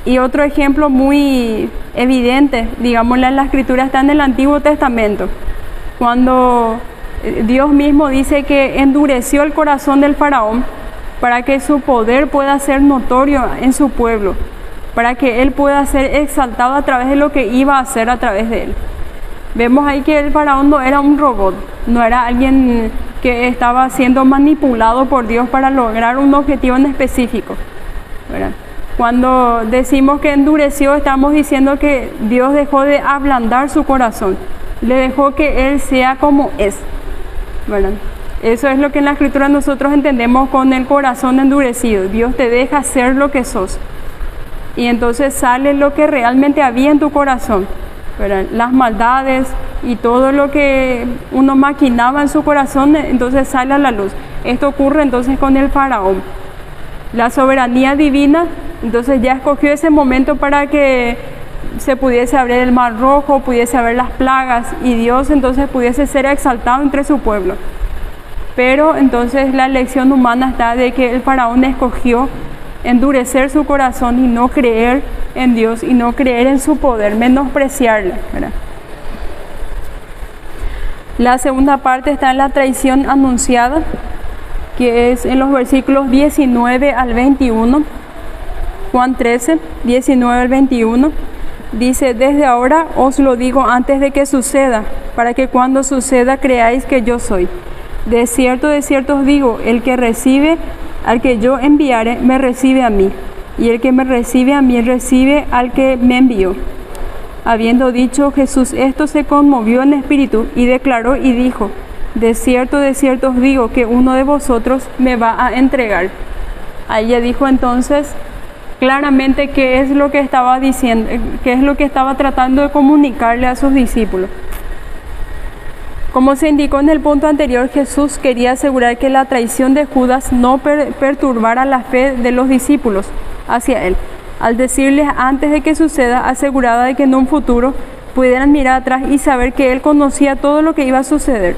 [SPEAKER 1] Y otro ejemplo muy evidente, digámosle, en la Escritura está en el Antiguo Testamento, cuando Dios mismo dice que endureció el corazón del faraón para que su poder pueda ser notorio en su pueblo, para que él pueda ser exaltado a través de lo que iba a hacer a través de él. Vemos ahí que el faraón no era un robot, no era alguien que estaba siendo manipulado por Dios para lograr un objetivo en específico, ¿verdad? Cuando decimos que endureció, estamos diciendo que Dios dejó de ablandar su corazón, le dejó que Él sea como es, ¿verdad? Eso es lo que en la Escritura nosotros entendemos con el corazón endurecido. Dios te deja ser lo que sos y entonces sale lo que realmente había en tu corazón, ¿verdad? Las maldades y todo lo que uno maquinaba en su corazón, entonces sale a la luz. Esto ocurre entonces con el faraón. La soberanía divina entonces ya escogió ese momento para que se pudiese abrir el mar rojo, pudiese haber las plagas y Dios entonces pudiese ser exaltado entre su pueblo. Pero entonces la elección humana está de que el faraón escogió endurecer su corazón y no creer en Dios y no creer en su poder, menospreciarle, ¿verdad? La segunda parte está en la traición anunciada, que es en los versículos 19 al 21. Juan 13, 19 al 21. Dice: desde ahora os lo digo antes de que suceda, para que cuando suceda creáis que yo soy. De cierto os digo, el que recibe al que yo enviare, me recibe a mí, y el que me recibe a mí, recibe al que me envió. Habiendo dicho Jesús esto, se conmovió en espíritu y declaró y dijo: de cierto os digo que uno de vosotros me va a entregar. Ahí ya dijo entonces claramente qué es lo que estaba diciendo, qué es lo que estaba tratando de comunicarle a sus discípulos. Como se indicó en el punto anterior, Jesús quería asegurar que la traición de Judas no perturbara la fe de los discípulos hacia él, al decirles antes de que suceda, aseguraba de que en un futuro pudieran mirar atrás y saber que Él conocía todo lo que iba a suceder.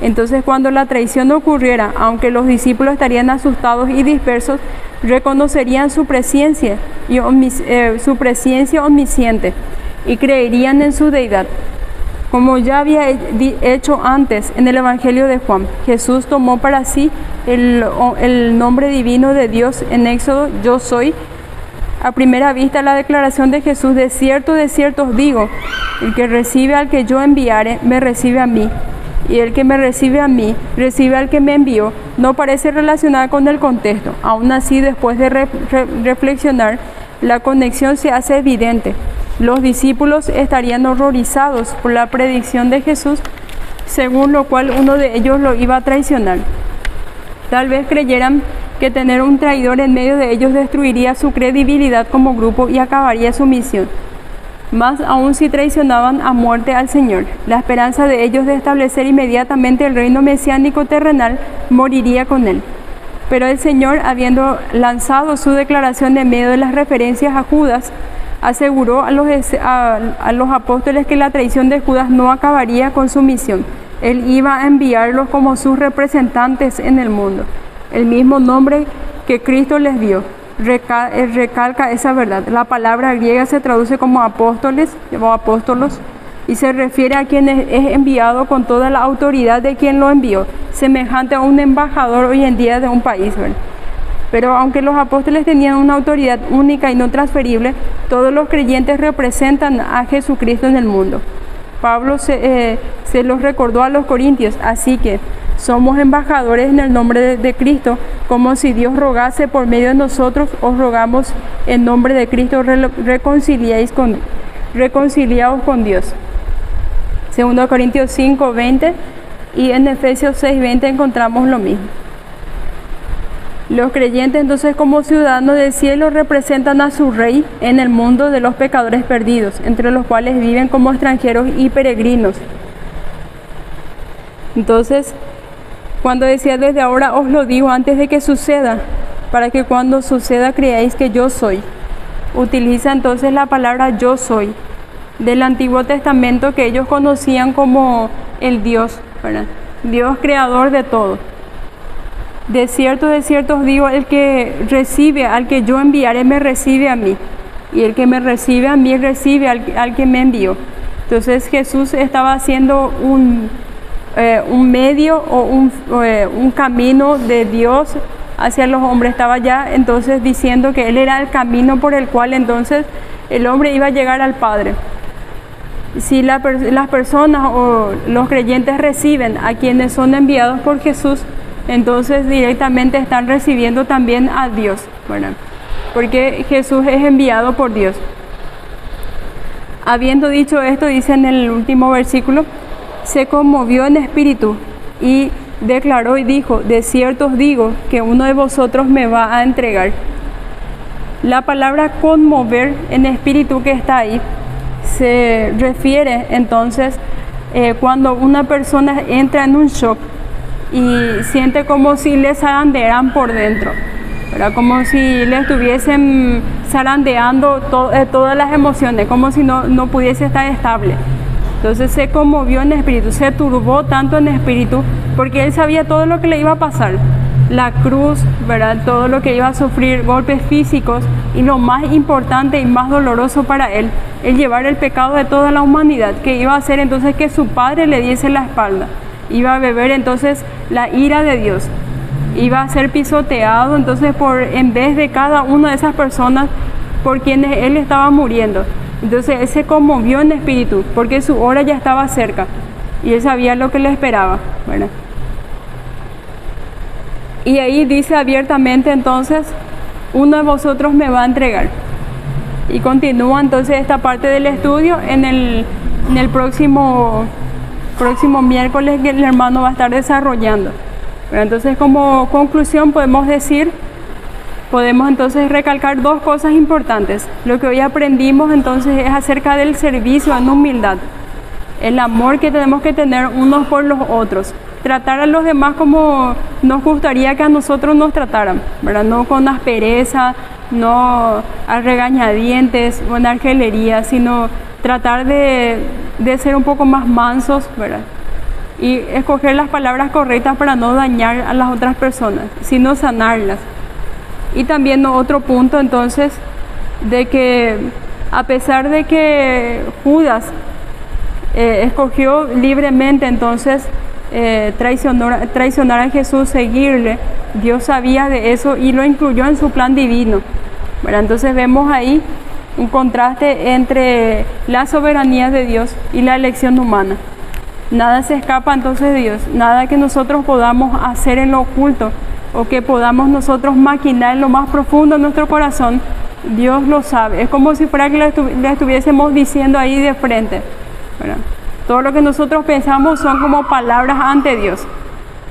[SPEAKER 1] Entonces, cuando la traición ocurriera, aunque los discípulos estarían asustados y dispersos, reconocerían su presencia omnisciente y creerían en su deidad. Como ya había hecho antes en el Evangelio de Juan, Jesús tomó para sí el nombre divino de Dios en Éxodo, yo soy. A primera vista, la declaración de Jesús, de cierto os digo, el que recibe al que yo enviare, me recibe a mí, y el que me recibe a mí, recibe al que me envió, no parece relacionada con el contexto. Aún así, después de reflexionar, la conexión se hace evidente. Los discípulos estarían horrorizados por la predicción de Jesús, según lo cual uno de ellos lo iba a traicionar. Tal vez creyeran que tener un traidor en medio de ellos destruiría su credibilidad como grupo y acabaría su misión. Más aún si traicionaban a muerte al Señor. La esperanza de ellos de establecer inmediatamente el reino mesiánico terrenal moriría con él. Pero el Señor, habiendo lanzado su declaración en medio de las referencias a Judas, aseguró a los apóstoles que la traición de Judas no acabaría con su misión. Él iba a enviarlos como sus representantes en el mundo. El mismo nombre que Cristo les dio recalca esa verdad. La palabra griega se traduce como apóstoles o apóstolos y se refiere a quien es enviado con toda la autoridad de quien lo envió, semejante a un embajador hoy en día de un país, ¿verdad? Pero aunque los apóstoles tenían una autoridad única y no transferible, todos los creyentes representan a Jesucristo en el mundo. Pablo se los recordó a los corintios, así que somos embajadores en el nombre de Cristo, como si Dios rogase por medio de nosotros, os rogamos en nombre de Cristo, reconciliaos con Dios. 2 Corintios 5, 20 y en Efesios 6, 20 encontramos lo mismo. Los creyentes entonces como ciudadanos del cielo representan a su Rey en el mundo de los pecadores perdidos, entre los cuales viven como extranjeros y peregrinos. Entonces, cuando decía desde ahora os lo digo antes de que suceda, para que cuando suceda creáis que yo soy. Utiliza entonces la palabra yo soy del Antiguo Testamento que ellos conocían como el Dios, ¿verdad? Dios creador de todo. De cierto os digo, el que recibe al que yo enviaré me recibe a mí, y el que me recibe a mí recibe al que me envió. Entonces Jesús estaba haciendo un medio o un camino de Dios hacia los hombres. Estaba ya entonces diciendo que Él era el camino por el cual entonces el hombre iba a llegar al Padre. Si las personas o los creyentes reciben a quienes son enviados por Jesús, entonces directamente están recibiendo también a Dios, ¿verdad? Porque Jesús es enviado por Dios. Habiendo dicho esto, dice en el último versículo, se conmovió en espíritu y declaró y dijo, de cierto os digo que uno de vosotros me va a entregar. La palabra conmover en espíritu que está ahí se refiere entonces cuando una persona entra en un shock y siente como si le zarandearan por dentro, ¿verdad? Como si le estuviesen zarandeando todas las emociones, como si no pudiese estar estable. Entonces se conmovió en espíritu, se turbó tanto en espíritu, porque él sabía todo lo que le iba a pasar, la cruz, ¿verdad? Todo lo que iba a sufrir, golpes físicos, y lo más importante y más doloroso para él, el llevar el pecado de toda la humanidad, que iba a hacer entonces que su padre le diese la espalda, iba a beber entonces la ira de Dios, iba a ser pisoteado entonces en vez de cada una de esas personas por quienes él estaba muriendo. Entonces él se conmovió en espíritu porque su hora ya estaba cerca y él sabía lo que le esperaba, ¿verdad? Y ahí dice abiertamente entonces, uno de vosotros me va a entregar. Y continúa entonces esta parte del estudio en el próximo miércoles, que el hermano va a estar desarrollando. Pero entonces como conclusión podemos entonces recalcar dos cosas importantes. Lo que hoy aprendimos entonces es acerca del servicio en humildad, el amor que tenemos que tener unos por los otros, tratar a los demás como nos gustaría que a nosotros nos trataran, ¿verdad? No con aspereza, no a regañadientes o en argelería, sino tratar de de ser un poco más mansos, ¿verdad? Y escoger las palabras correctas para no dañar a las otras personas, sino sanarlas. Y también otro punto entonces, de que a pesar de que Judas escogió libremente entonces traicionar a Jesús, seguirle, Dios sabía de eso y lo incluyó en su plan divino, ¿verdad? Entonces vemos ahí un contraste entre la soberanía de Dios y la elección humana. Nada se escapa entonces de Dios, nada que nosotros podamos hacer en lo oculto o que podamos nosotros maquinar en lo más profundo de nuestro corazón, Dios lo sabe. Es como si fuera que le estuviésemos diciendo ahí de frente, ¿verdad? Todo lo que nosotros pensamos son como palabras ante Dios,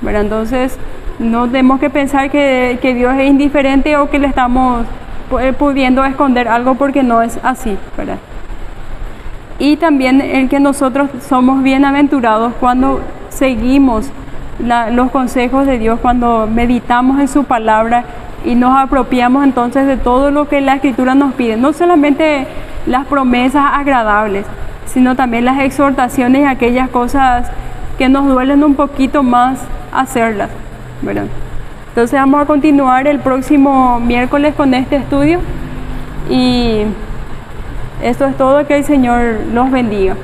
[SPEAKER 1] ¿verdad? Entonces no tenemos que pensar que Dios es indiferente o que le estamos pudiendo esconder algo, porque no es así, ¿verdad? Y también el que nosotros somos bienaventurados cuando seguimos los consejos de Dios, cuando meditamos en su palabra y nos apropiamos entonces de todo lo que la Escritura nos pide, no solamente las promesas agradables, sino también las exhortaciones y aquellas cosas que nos duelen un poquito más hacerlas, ¿verdad? Entonces vamos a continuar el próximo miércoles con este estudio y esto es todo. Que el Señor los bendiga.